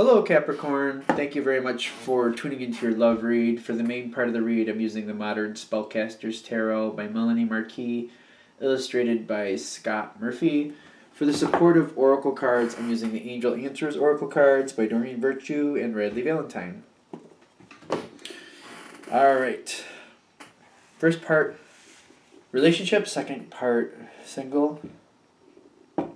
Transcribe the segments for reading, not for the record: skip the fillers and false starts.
Hello, Capricorn. Thank you very much for tuning into your love read. For the main part of the read, I'm using the Modern Spellcasters Tarot by Melanie Marquis, illustrated by Scott Murphy. For the supportive oracle cards, I'm using the Angel Answers Oracle cards by Doreen Virtue and Radley Valentine. Alright. First part, relationship. Second part, single. Alright.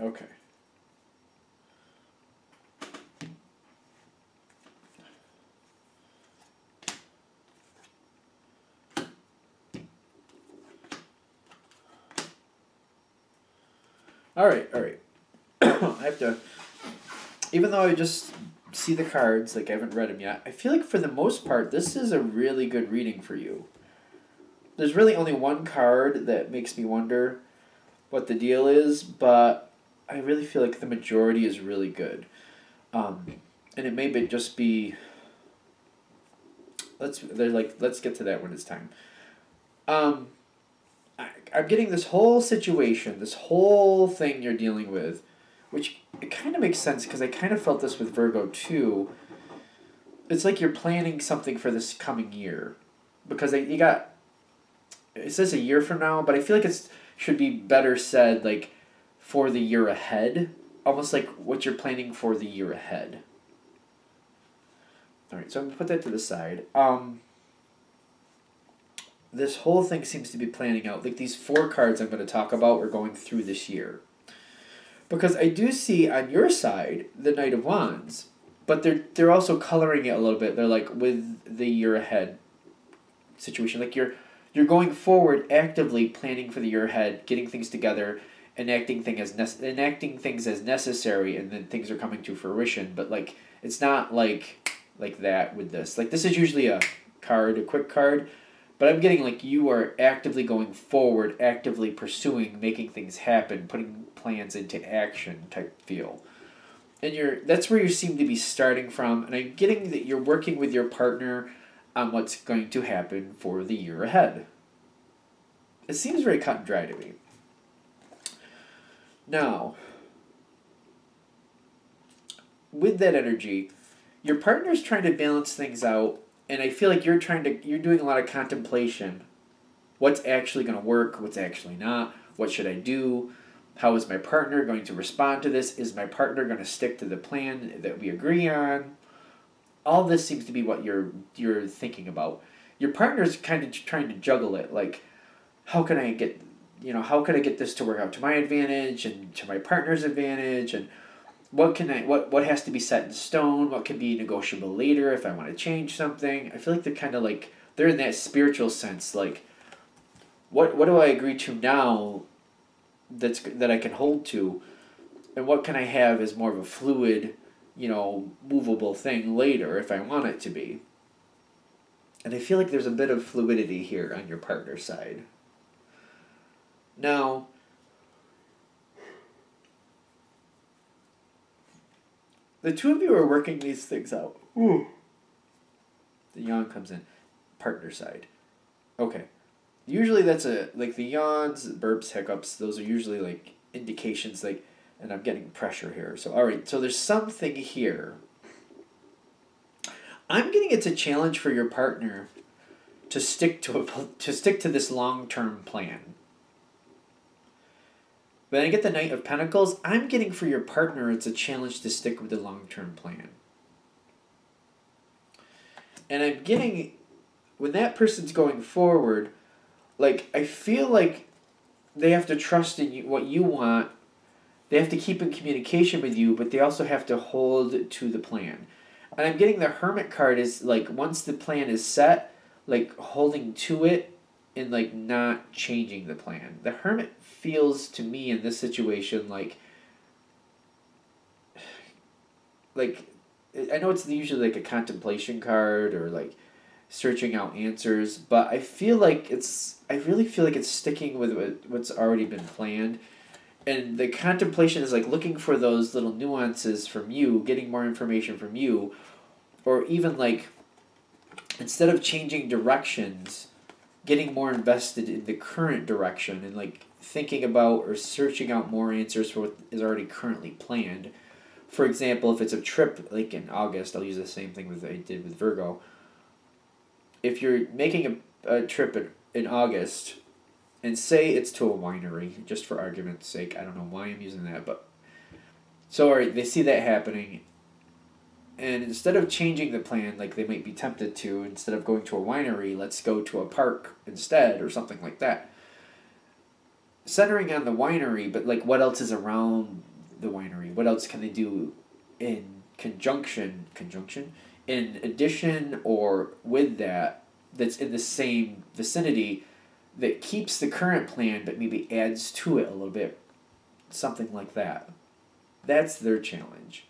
Okay. All right. I have to, even though I just see the cards, like I haven't read them yet, I feel like for the most part, this is a really good reading for you. There's really only one card that makes me wonder what the deal is, but I really feel like the majority is really good. And it may just be, let's get to that when it's time. I'm getting this whole situation, this whole thing you're dealing with, which it kind of makes sense because I kind of felt this with Virgo too. It's like you're planning something for this coming year, because it says a year from now, but I feel like it should be better said like for the year ahead, almost like what you're planning for the year ahead. All right, so I'm gonna put that to the side. This whole thing seems to be planning out. Like these 4 cards I'm going to talk about are going through this year. Because I do see on your side the Knight of Wands, but they're also coloring it a little bit. They're like with the year ahead situation. Like you're going forward actively planning for the year ahead, getting things together, enacting things as necessary, and then things are coming to fruition. But like it's not like that with this. Like this is usually a quick card. But I'm getting like you are actively going forward, actively pursuing, making things happen, putting plans into action type feel. And that's where you seem to be starting from. And I'm getting that you're working with your partner on what's going to happen for the year ahead. It seems very cut and dry to me. Now, with that energy, your partner's trying to balance things out. And I feel like you're doing a lot of contemplation. What's actually going to work? What's actually not? What should I do? How is my partner going to respond to this? Is my partner going to stick to the plan that we agree on? All this seems to be what you're thinking about. Your partner's kind of trying to juggle it. Like, how can I get this to work out to my advantage and to my partner's advantage? And what has to be set in stone? What can be negotiable later if I want to change something? I feel like they're kind of like, they're in that spiritual sense. Like, what do I agree to now that I can hold to? And what can I have as more of a fluid, movable thing later if I want it to be? And I feel like there's a bit of fluidity here on your partner's side. Now, the two of you are working these things out. Ooh. The yawn comes in. Partner side. Okay. Usually that's like the yawns, burps, hiccups, those are usually like indications like, and I'm getting pressure here. So, all right. So there's something here. I'm getting it's a challenge for your partner to stick to this long-term plan. When I get the Knight of Pentacles, I'm getting for your partner it's a challenge to stick with the long-term plan. And I'm getting, when that person's going forward, like I feel like they have to trust in you, what you want. They have to keep in communication with you, but they also have to hold to the plan. And I'm getting the Hermit card is like once the plan is set, like holding to it and like not changing the plan. The Hermit feels to me in this situation like I know it's usually like a contemplation card or like searching out answers, but I really feel like it's sticking with what's already been planned. And the contemplation is like looking for those little nuances from you, getting more information from you, or even like instead of changing directions, getting more invested in the current direction and like thinking about or searching out more answers for what is already currently planned. For example, if it's a trip like in August, I'll use the same thing with I did with Virgo. If you're making a trip in August, and say it's to a winery, just for argument's sake, I don't know why I'm using that, but so alright, they see that happening, and instead of changing the plan, like they might be tempted to, instead of going to a winery, let's go to a park instead, or something like that. Centering on the winery, but like what else is around the winery? What else can they do in conjunction, in addition or with that, that's in the same vicinity, that keeps the current plan but maybe adds to it a little bit, something like that. That's their challenge.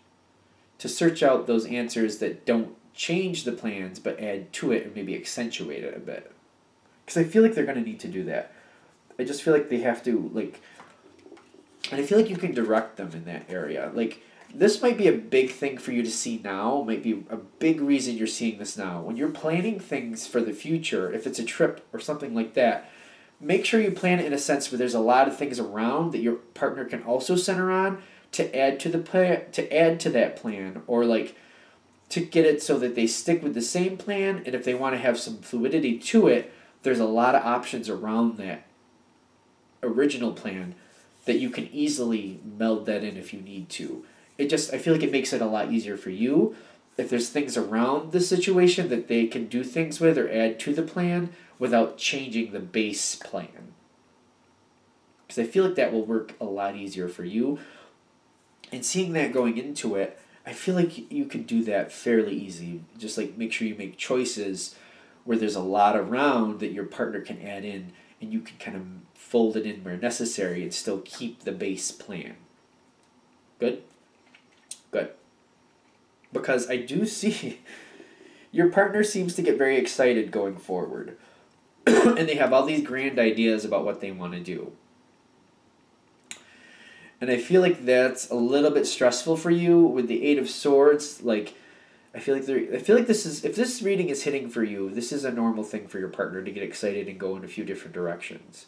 To search out those answers that don't change the plans but add to it and maybe accentuate it a bit. Because I feel like they're going to need to do that. I just feel like they have to, like, and I feel like you can direct them in that area. Like, this might be a big thing for you to see now, might be a big reason you're seeing this now. When you're planning things for the future, if it's a trip or something like that, make sure you plan it in a sense where there's a lot of things around that your partner can also center on to add to the plan, to add to that plan, or like to get it so that they stick with the same plan, and if they want to have some fluidity to it, there's a lot of options around that original plan that you can easily meld that in if you need to. I feel like it makes it a lot easier for you if there's things around the situation that they can do things with or add to the plan without changing the base plan. Because I feel like that will work a lot easier for you. And seeing that going into it, I feel like you could do that fairly easy. Just like make sure you make choices where there's a lot around that your partner can add in, and you can kind of fold it in where necessary and still keep the base plan. Good? Good. Because I do see your partner seems to get very excited going forward. And they have all these grand ideas about what they want to do. And I feel like that's a little bit stressful for you with the Eight of Swords. Like, I feel like this is, if this reading is hitting for you, this is a normal thing for your partner to get excited and go in a few different directions.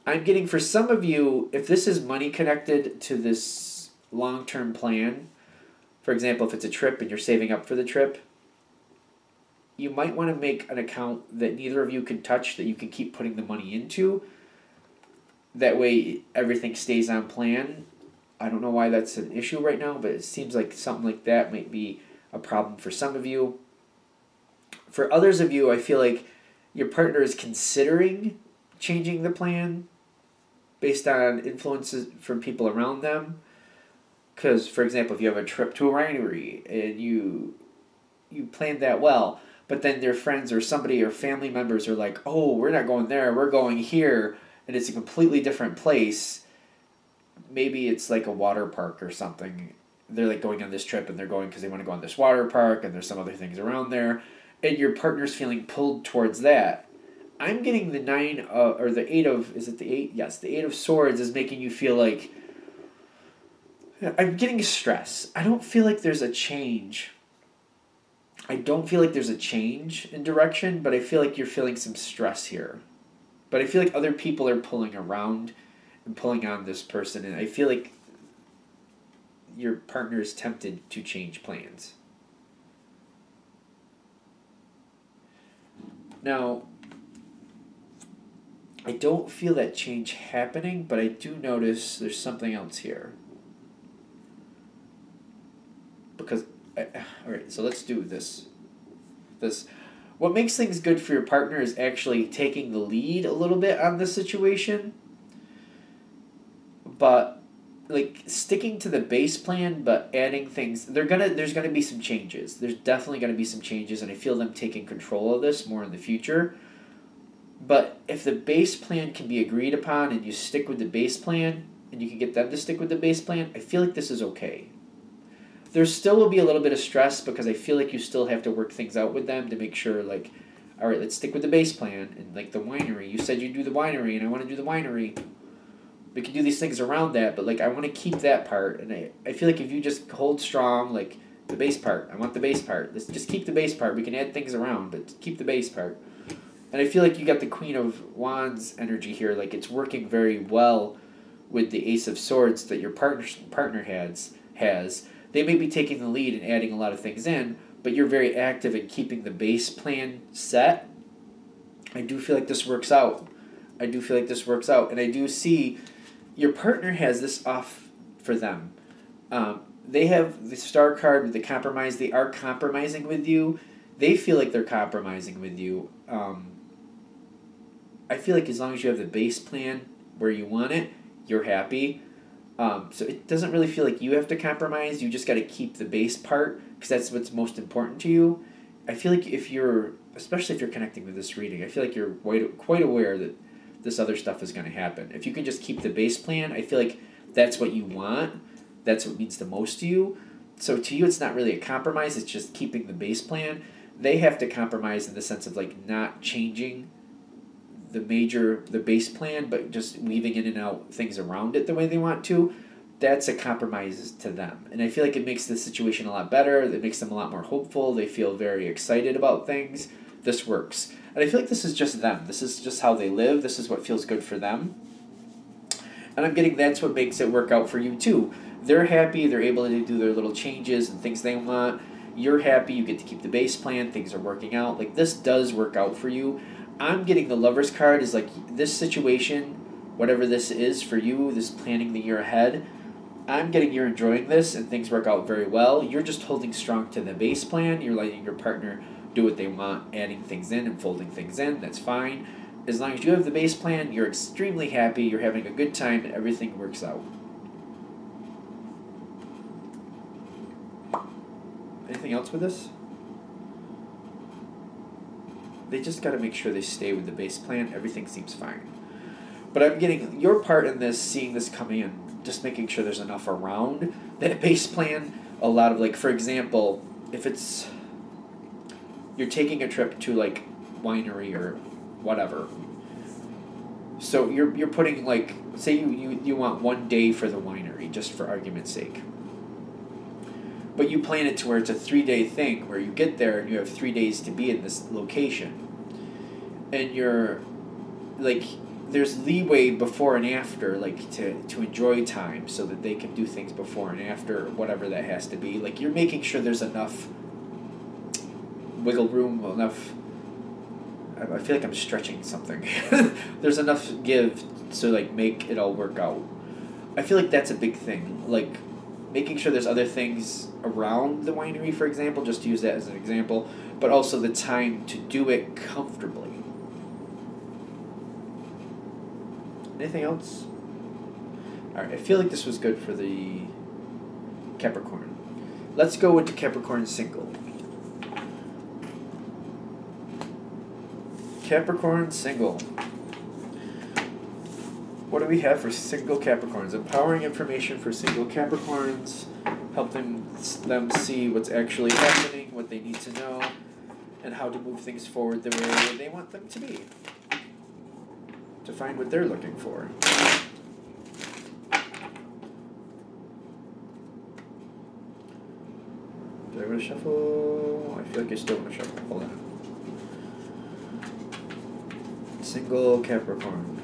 I'm getting for some of you, if this is money connected to this long-term plan, for example, if it's a trip and you're saving up for the trip, you might want to make an account that neither of you can touch, that you can keep putting the money into. That way everything stays on plan. I don't know why that's an issue right now, but it seems like something like that might be a problem for some of you. For others of you, I feel like your partner is considering changing the plan based on influences from people around them. Because, for example, if you have a trip to a winery and you planned that well, but then their friends or somebody or family members are like, oh, we're not going there, we're going here, and it's a completely different place. Maybe it's like a water park or something. They're like going on this trip and they're going because they want to go on this water park and there's some other things around there, and your partner's feeling pulled towards that. I'm getting the is it the 8? Yes, the 8 of Swords is making you feel like, I'm getting stress. I don't feel like there's a change. I don't feel like there's a change in direction, but I feel like you're feeling some stress here. But I feel like other people are pulling around and pulling on this person, and I feel like your partner is tempted to change plans. Now, I don't feel that change happening, but I do notice there's something else here. Because, alright, so let's do this. What makes things good for your partner is actually taking the lead a little bit on this situation. But, like, sticking to the base plan, but adding things, there's gonna be some changes. There's definitely gonna be some changes, and I feel them taking control of this more in the future. But if the base plan can be agreed upon and you stick with the base plan, and you can get them to stick with the base plan, I feel like this is okay. There still will be a little bit of stress because I feel like you still have to work things out with them to make sure, like, all right, let's stick with the base plan. And like the winery, you said you'd do the winery, and I want to do the winery. We can do these things around that, but like I want to keep that part, and I feel like if you just hold strong, like the bass part, I want the bass part. Let's just keep the bass part. We can add things around, but keep the bass part. And I feel like you got the Queen of Wands energy here, like it's working very well with the Ace of Swords that your partner has. They may be taking the lead and adding a lot of things in, but you're very active in keeping the base plan set. I do feel like this works out. I do feel like this works out, and I do see your partner has this off for them. They have the Star card with the compromise. They are compromising with you. They feel like they're compromising with you. I feel like as long as you have the base plan where you want it, you're happy. So it doesn't really feel like you have to compromise. You just got to keep the base part because that's what's most important to you. I feel like especially if you're connecting with this reading, I feel like you're quite aware that this other stuff is going to happen. If you can just keep the base plan, I feel like that's what you want. That's what means the most to you. So to you, it's not really a compromise. It's just keeping the base plan. They have to compromise in the sense of like not changing the base plan, but just weaving in and out things around it the way they want to. That's a compromise to them. And I feel like it makes the situation a lot better. It makes them a lot more hopeful. They feel very excited about things. This works. And I feel like this is just them. This is just how they live. This is what feels good for them. And I'm getting that's what makes it work out for you too. They're happy. They're able to do their little changes and things they want. You're happy. You get to keep the base plan. Things are working out. Like this does work out for you. I'm getting the Lover's card is like this situation, whatever this is for you, this planning the year ahead, I'm getting you're enjoying this and things work out very well. You're just holding strong to the base plan. You're letting your partner do what they want, adding things in and folding things in. That's fine. As long as you have the base plan, you're extremely happy, you're having a good time, and everything works out. Anything else with this? They just got to make sure they stay with the base plan. Everything seems fine. But I'm getting your part in this, seeing this coming in, just making sure there's enough around that base plan. A lot of, like, for example, if it's, you're taking a trip to, like, winery or whatever. So you're putting, like, say you want 1 day for the winery, just for argument's sake. But you plan it to where it's a 3-day thing, where you get there and you have 3 days to be in this location. And you're, like, there's leeway before and after, like, to enjoy time so that they can do things before and after, whatever that has to be. Like, you're making sure there's enough wiggle room, enough, I feel like I'm stretching something. There's enough give to, like, make it all work out. I feel like that's a big thing. Like, making sure there's other things around the winery, for example, just to use that as an example, but also the time to do it comfortably. Anything else? Alright, I feel like this was good for the Capricorn. Let's go into Capricorn single. Capricorn single. What do we have for single Capricorns? Empowering information for single Capricorns, helping them see what's actually happening, what they need to know, and how to move things forward the way they want them to be. To find what they're looking for. Do I want to shuffle? I feel like I still want to shuffle. Hold on. Single Capricorn.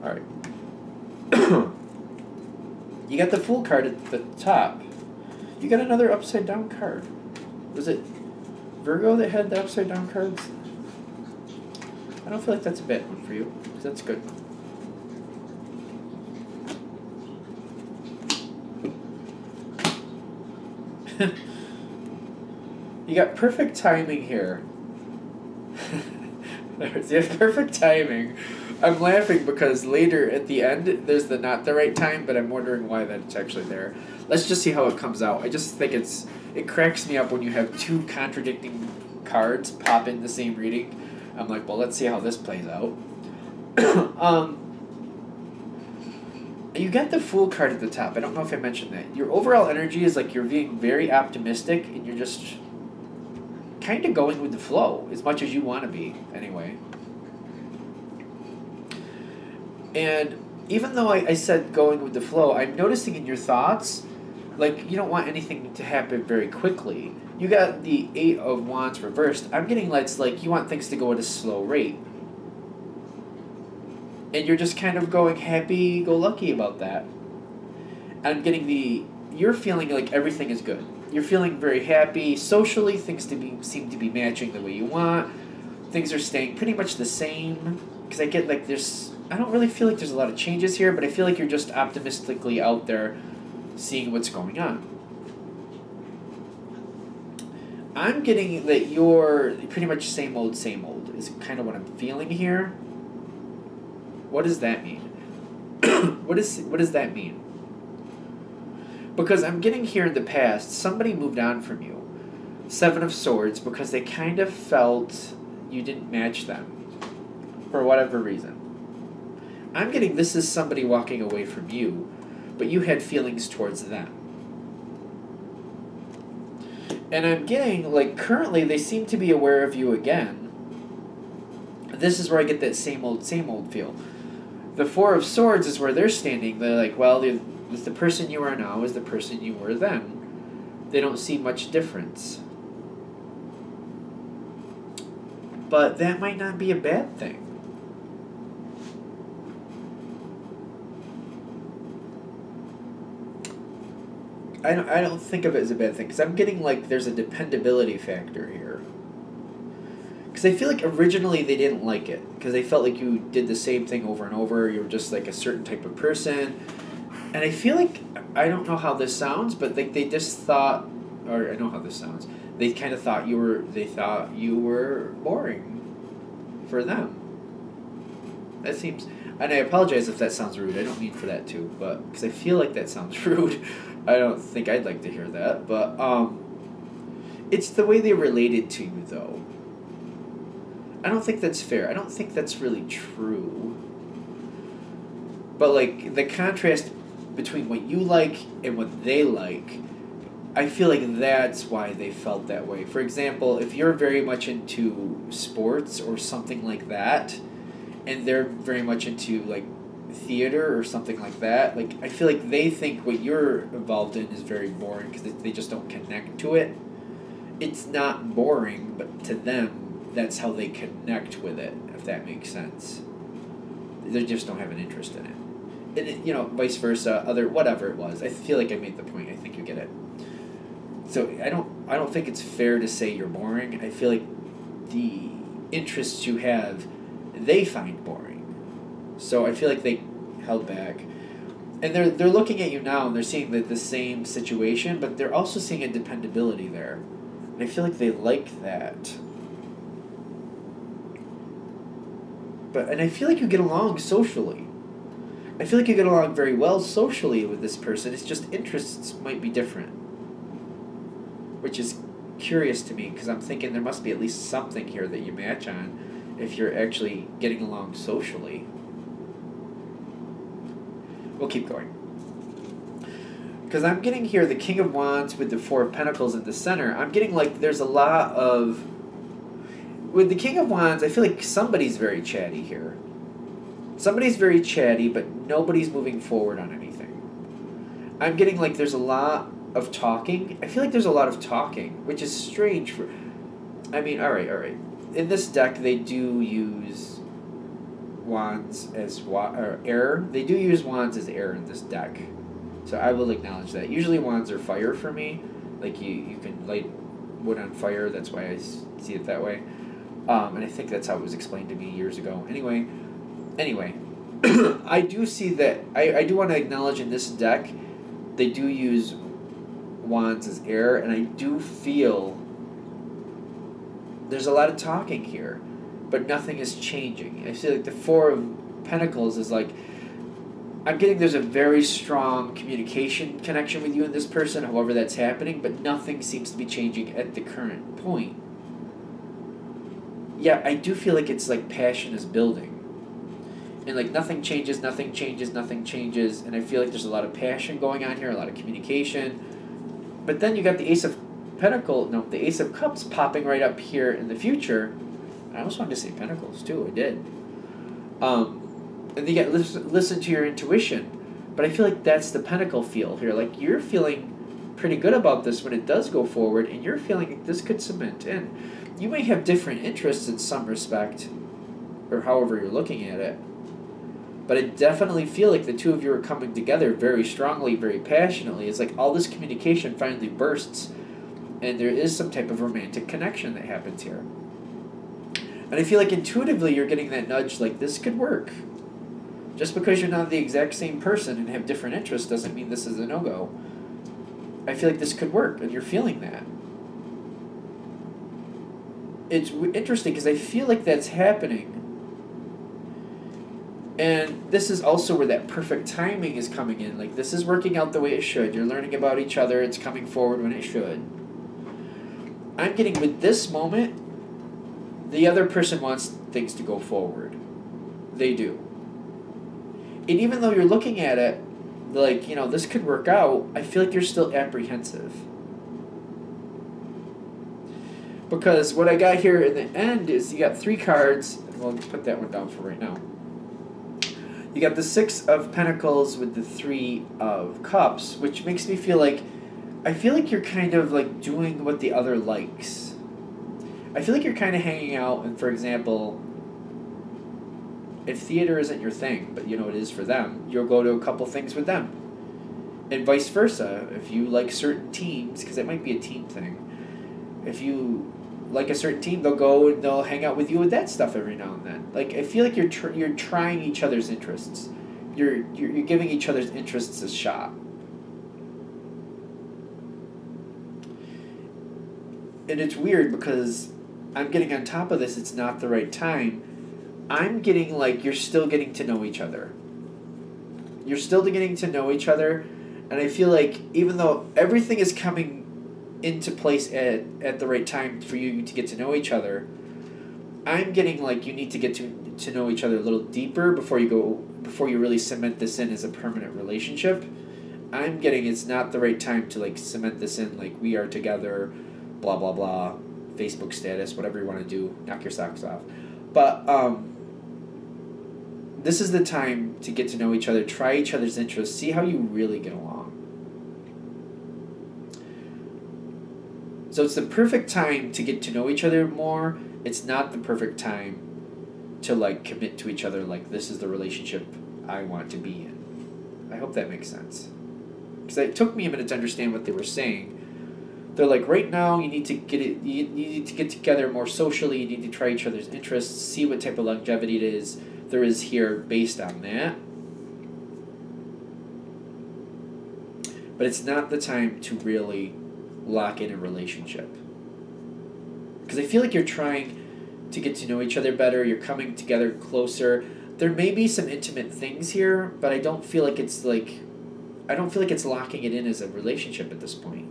Alright. You got the Fool card at the top. You got another upside down card. Was it Virgo that had the upside down cards? I don't feel like that's a bad one for you. That's good. You got perfect timing here. You have perfect timing. I'm laughing because later at the end, there's the not the right time, but I'm wondering why that's actually there. Let's just see how it comes out. I just think it cracks me up when you have two contradicting cards pop in the same reading. I'm like, well, let's see how this plays out. You got the Fool card at the top. I don't know if I mentioned that. Your overall energy is like you're being very optimistic and you're just kind of going with the flow as much as you want to be, anyway. And even though I said going with the flow, I'm noticing in your thoughts, like, you don't want anything to happen very quickly. You got the Eight of Wands reversed. I'm getting like you want things to go at a slow rate. And you're just kind of going happy-go-lucky about that. I'm getting you're feeling like everything is good. You're feeling very happy. Socially, things seem to be matching the way you want. Things are staying pretty much the same. Because I get like I don't really feel like there's a lot of changes here, but I feel like you're just optimistically out there seeing what's going on. I'm getting that you're pretty much same old, is kind of what I'm feeling here. What does that mean? What does that mean? Because I'm getting here in the past, somebody moved on from you. Seven of Swords, because they kind of felt you didn't match them. For whatever reason. I'm getting this is somebody walking away from you, but you had feelings towards them. And I'm getting, like, currently they seem to be aware of you again. This is where I get that same old feel. The Four of Swords is where they're standing. They're like, well, the person you are now is the person you were then. They don't see much difference. But that might not be a bad thing. I don't think of it as a bad thing, because I'm getting like there's a dependability factor here. Because I feel like originally they didn't like it, because they felt like you did the same thing over and over, you were just like a certain type of person. And I feel like, I don't know how this sounds, but like they just thought, or I know how this sounds, they kind of thought they thought you were boring for them. That seems, and I apologize if that sounds rude, I don't mean for that too, but, because I feel like that sounds rude. I don't think I'd like to hear that, but it's the way they related to you, though. I don't think that's fair. I don't think that's really true. But, like, the contrast between what you like and what they like, I feel like that's why they felt that way. For example, if you're very much into sports or something like that, and they're very much into, like, theater or something like that, like, I feel like they think what you're involved in is very boring because they just don't connect to it. It's not boring, but to them, that's how they connect with it, if that makes sense. They just don't have an interest in it. And it, you know, vice versa, whatever it was. I feel like I made the point. I think you get it. So I don't think it's fair to say you're boring. I feel like the interests you have, they find boring. So I feel like they held back. And they're looking at you now and they're seeing the same situation, but they're also seeing a dependability there. And I feel like they like that. And I feel like you get along socially. I feel like you get along very well socially with this person. It's just interests might be different. Which is curious to me, because I'm thinking there must be at least something here that you match on if you're actually getting along socially. We'll keep going. Because I'm getting here the King of Wands with the Four of Pentacles in the center. I'm getting like there's a lot of... With the King of Wands, I feel like somebody's very chatty here. Somebody's very chatty, but nobody's moving forward on anything. I'm getting like there's a lot of talking. I feel like there's a lot of talking, which is strange for... I mean, alright. In this deck, they do use wands as air. They do use wands as air in this deck. So I will acknowledge that. Usually wands are fire for me. Like you can light wood on fire. That's why I see it that way. And I think that's how it was explained to me years ago. Anyway, I do see that. I do want to acknowledge in this deck, they do use wands as air, and I do feel there's a lot of talking here, but nothing is changing. I feel like the Four of Pentacles is like, I'm getting there's a very strong communication connection with you and this person, however that's happening, but nothing seems to be changing at the current point. Yeah, I do feel like it's like passion is building. and like nothing changes, nothing changes, nothing changes, and I feel like there's a lot of passion going on here, a lot of communication. But then you got the the Ace of Cups popping right up here in the future. I almost wanted to say Pentacles too. I did. And you get listen to your intuition, but I feel like that's the Pentacle feel here. Like you're feeling pretty good about this when it does go forward, and you're feeling like this could cement in. You may have different interests in some respect, or however you're looking at it. But I definitely feel like the two of you are coming together very strongly, very passionately. It's like all this communication finally bursts, and there is some type of romantic connection that happens here. And I feel like intuitively you're getting that nudge like this could work. Just because you're not the exact same person and have different interests doesn't mean this is a no-go. I feel like this could work, and you're feeling that. It's interesting because I feel like that's happening. And this is also where that perfect timing is coming in. Like, this is working out the way it should. You're learning about each other. It's coming forward when it should. I'm getting with this moment, the other person wants things to go forward. They do. And even though you're looking at it, like, you know, this could work out, I feel like you're still apprehensive. Because what I got here in the end is you got 3 cards. We'll put that one down for right now. You got the 6 of Pentacles with the 3 of Cups, which makes me feel like, I feel like you're kind of like doing what the other likes. I feel like you're kind of hanging out, and for example, if theater isn't your thing, but you know it is for them, you'll go to a couple things with them. And vice versa, if you like certain teams, because it might be a team thing, if you like a certain team, they'll go and they'll hang out with you with that stuff every now and then. Like, I feel like you're trying each other's interests. You're giving each other's interests a shot. And it's weird because I'm getting on top of this, it's not the right time. I'm getting like you're still getting to know each other. You're still getting to know each other, and I feel like even though everything is coming into place at the right time for you to get to know each other, I'm getting like you need to get to know each other a little deeper before you really cement this in as a permanent relationship. I'm getting it's not the right time to like cement this in like we are together, blah blah blah, Facebook status, whatever you want to do, knock your socks off. But this is the time to get to know each other, try each other's interests, see how you really get along. So it's the perfect time to get to know each other more. It's not the perfect time to like commit to each other like this is the relationship I want to be in. I hope that makes sense. Because it took me a minute to understand what they were saying. They're like, right now you need to you need to get together more socially, you need to try each other's interests, see what type of longevity there is here based on that. But it's not the time to really lock in a relationship. Because I feel like you're trying to get to know each other better, you're coming together closer. There may be some intimate things here, but I don't feel like it's locking it in as a relationship at this point.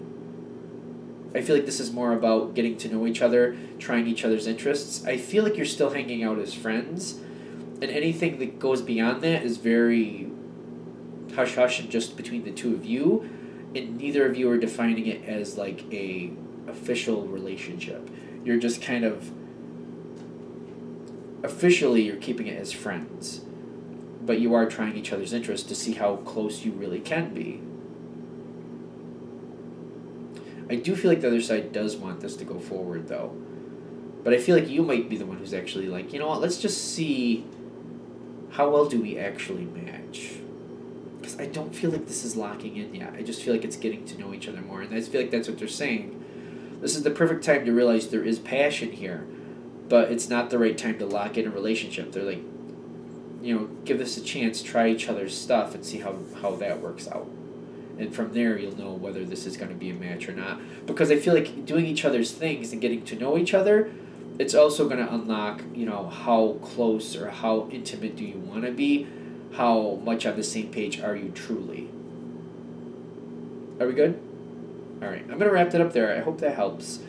I feel like this is more about getting to know each other, trying each other's interests. I feel like you're still hanging out as friends, and anything that goes beyond that is very hush-hush and just between the two of you, and neither of you are defining it as like a official relationship. You're just kind of officially you're keeping it as friends, but you are trying each other's interests to see how close you really can be. I do feel like the other side does want this to go forward though, but I feel like you might be the one who's actually like, you know what, let's just see how well do we actually match. Because I don't feel like this is locking in yet. I just feel like it's getting to know each other more. And I feel like that's what they're saying. This is the perfect time to realize there is passion here, but it's not the right time to lock in a relationship. They're like, you know, give this a chance, try each other's stuff, and see how that works out. And from there, you'll know whether this is going to be a match or not. Because I feel like doing each other's things and getting to know each other, it's also going to unlock, you know, how close or how intimate do you want to be? How much on the same page are you truly? Are we good? All right, I'm going to wrap that up there. I hope that helps.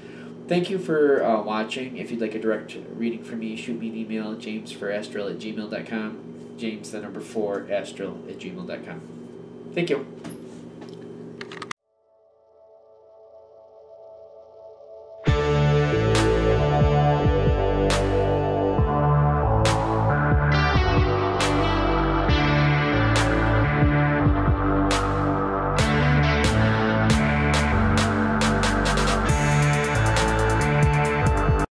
Thank you for watching. If you'd like a direct reading from me, shoot me an email, jamesforastral@gmail.com. James, the number 4, astral@gmail.com. Thank you.